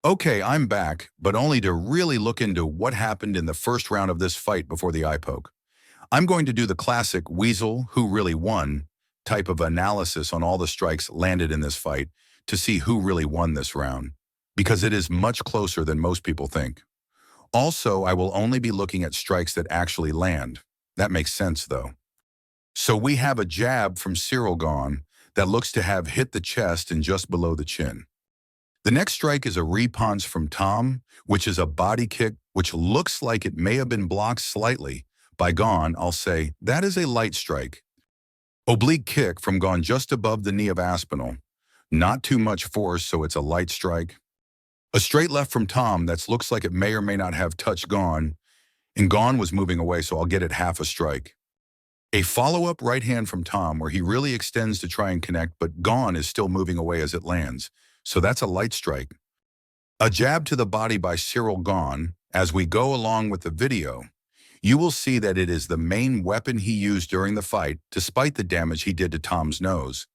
Okay, I'm back, but only to really look into what happened in the first round of this fight before the eye poke. I'm going to do the classic weasel who really won type of analysis on all the strikes landed in this fight to see who really won this round, because it is much closer than most people think. Also, I will only be looking at strikes that actually land. That makes sense, though. So we have a jab from Ciryl Gane that looks to have hit the chest and just below the chin. The next strike is a reponse from Tom, which is a body kick which looks like it may have been blocked slightly. By Gane, I'll say that is a light strike. Oblique kick from Gane just above the knee of Aspinall. Not too much force, so it's a light strike. A straight left from Tom that looks like it may or may not have touched Gane, and Gane was moving away, so I'll get it half a strike. A follow-up right hand from Tom where he really extends to try and connect, but Gane is still moving away as it lands, so that's a light strike. A jab to the body by Ciryl Gane. As we go along with the video, you will see that it is the main weapon he used during the fight, despite the damage he did to Tom's nose.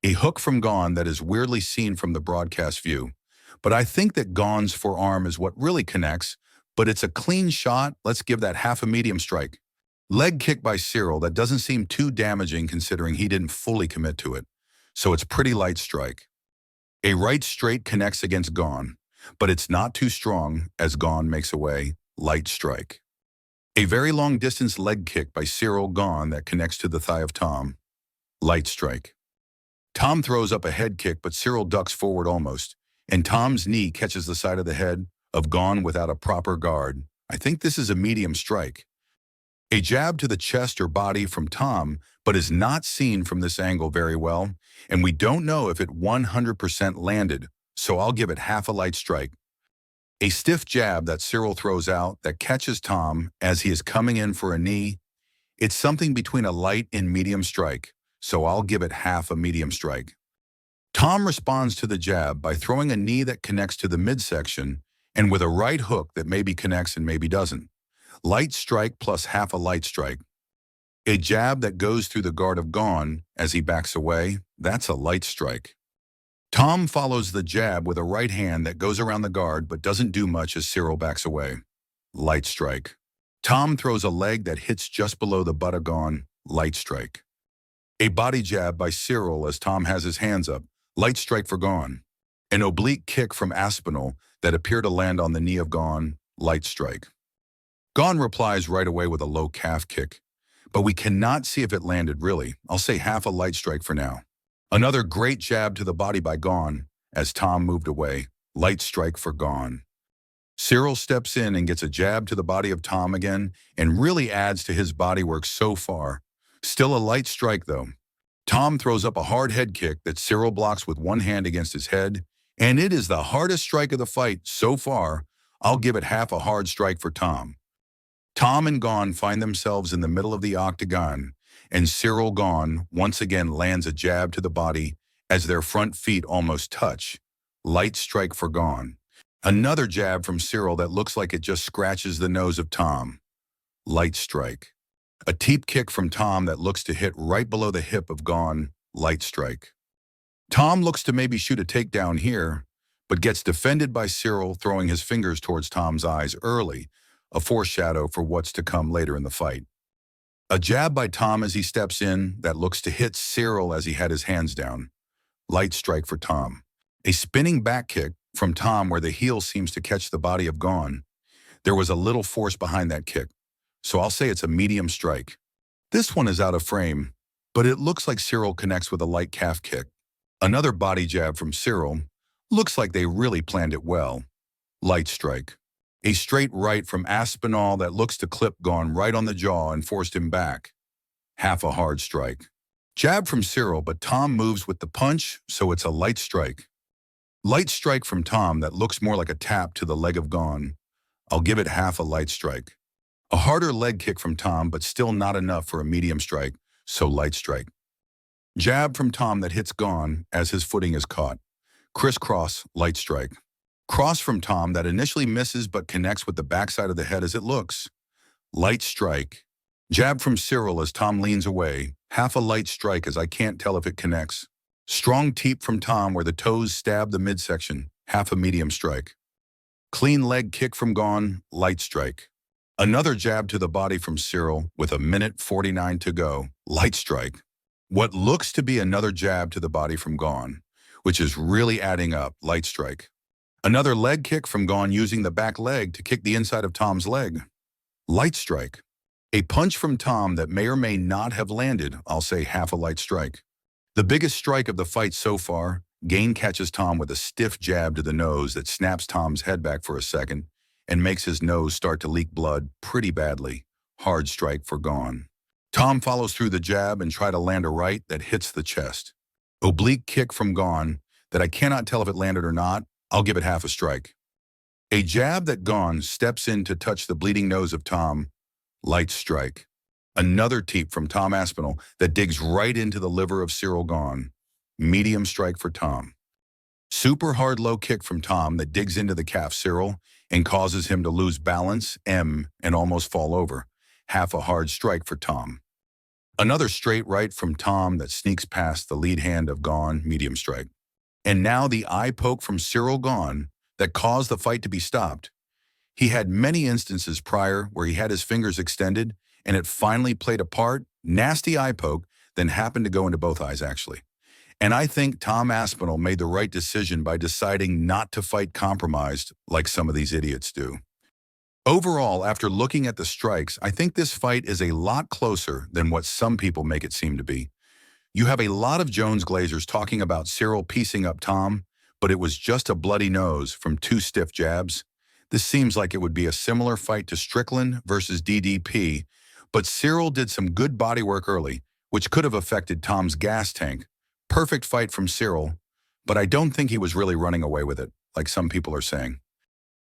A hook from Gane that is weirdly seen from the broadcast view, but I think that Gane's forearm is what really connects, but it's a clean shot. Let's give that half a medium strike. Leg kick by Ciryl that doesn't seem too damaging considering he didn't fully commit to it, so it's pretty light strike. A right straight connects against Gane, but it's not too strong as Gane makes away, light strike. A very long distance leg kick by Ciryl Gane that connects to the thigh of Tom, light strike. Tom throws up a head kick, but Ciryl ducks forward almost, and Tom's knee catches the side of the head of Gane without a proper guard. I think this is a medium strike. A jab to the chest or body from Tom, but is not seen from this angle very well, and we don't know if it 100% landed, so I'll give it half a light strike. A stiff jab that Ciryl throws out that catches Tom as he is coming in for a knee. It's something between a light and medium strike, so I'll give it half a medium strike. Tom responds to the jab by throwing a knee that connects to the midsection and with a right hook that maybe connects and maybe doesn't. Light strike plus half a light strike. A jab that goes through the guard of Gane as he backs away, that's a light strike. Tom follows the jab with a right hand that goes around the guard but doesn't do much as Ciryl backs away. Light strike. Tom throws a leg that hits just below the butt of Gane. Light strike. A body jab by Ciryl as Tom has his hands up. Light strike for Gane. An oblique kick from Aspinall that appeared to land on the knee of Gane. Light strike. Gane replies right away with a low calf kick, but we cannot see if it landed really. I'll say half a light strike for now. Another great jab to the body by Gane as Tom moved away. Light strike for Gane. Ciryl steps in and gets a jab to the body of Tom again and really adds to his bodywork so far. Still a light strike though. Tom throws up a hard head kick that Ciryl blocks with one hand against his head, and it is the hardest strike of the fight so far. I'll give it half a hard strike for Tom. Tom and Gane find themselves in the middle of the octagon, and Ciryl Gane once again lands a jab to the body as their front feet almost touch. Light strike for Gane. Another jab from Ciryl that looks like it just scratches the nose of Tom. Light strike. A teep kick from Tom that looks to hit right below the hip of Gane. Light strike. Tom looks to maybe shoot a takedown here, but gets defended by Ciryl throwing his fingers towards Tom's eyes early, a foreshadow for what's to come later in the fight. A jab by Tom as he steps in that looks to hit Ciryl as he had his hands down. Light strike for Tom. A spinning back kick from Tom where the heel seems to catch the body of Gane. There was a little force behind that kick, so I'll say it's a medium strike. This one is out of frame, but it looks like Ciryl connects with a light calf kick. Another body jab from Ciryl. Looks like they really planned it well. Light strike. A straight right from Aspinall that looks to clip Gane right on the jaw and forced him back. Half a hard strike. Jab from Ciryl, but Tom moves with the punch, so it's a light strike. Light strike from Tom that looks more like a tap to the leg of Gane. I'll give it half a light strike. A harder leg kick from Tom, but still not enough for a medium strike, so light strike. Jab from Tom that hits Gane as his footing is caught. Crisscross, light strike. Cross from Tom that initially misses but connects with the backside of the head as it looks. Light strike. Jab from Ciryl as Tom leans away. Half a light strike as I can't tell if it connects. Strong teep from Tom where the toes stab the midsection. half a medium strike. Clean leg kick from Gane, light strike. Another jab to the body from Ciryl with a minute 49 to go, light strike. What looks to be another jab to the body from Gane, which is really adding up, light strike. Another leg kick from Gane using the back leg to kick the inside of Tom's leg, light strike. A punch from Tom that may or may not have landed, I'll say half a light strike. The biggest strike of the fight so far, Gane catches Tom with a stiff jab to the nose that snaps Tom's head back for a second and makes his nose start to leak blood pretty badly. Hard strike for Gane. Tom follows through the jab and tries to land a right that hits the chest. Oblique kick from Gane that I cannot tell if it landed or not. I'll give it half a strike. A jab that Gane steps in to touch the bleeding nose of Tom. Light strike. Another teep from Tom Aspinall that digs right into the liver of Ciryl Gane. Medium strike for Tom. Super hard low kick from Tom that digs into the calf Ciryl and causes him to lose balance, and almost fall over. Half a hard strike for Tom. Another straight right from Tom that sneaks past the lead hand of Gane, medium strike. And now the eye poke from Ciryl Gane that caused the fight to be stopped. He had many instances prior where he had his fingers extended and it finally played a part, nasty eye poke, then happened to go into both eyes actually. And I think Tom Aspinall made the right decision by deciding not to fight compromised like some of these idiots do. Overall, after looking at the strikes, I think this fight is a lot closer than what some people make it seem to be. You have a lot of Jones Glazers talking about Ciryl piecing up Tom, but it was just a bloody nose from 2 stiff jabs. This seems like it would be a similar fight to Strickland versus DDP, but Ciryl did some good body work early, which could have affected Tom's gas tank. Perfect fight from Ciryl, but I don't think he was really running away with it, like some people are saying.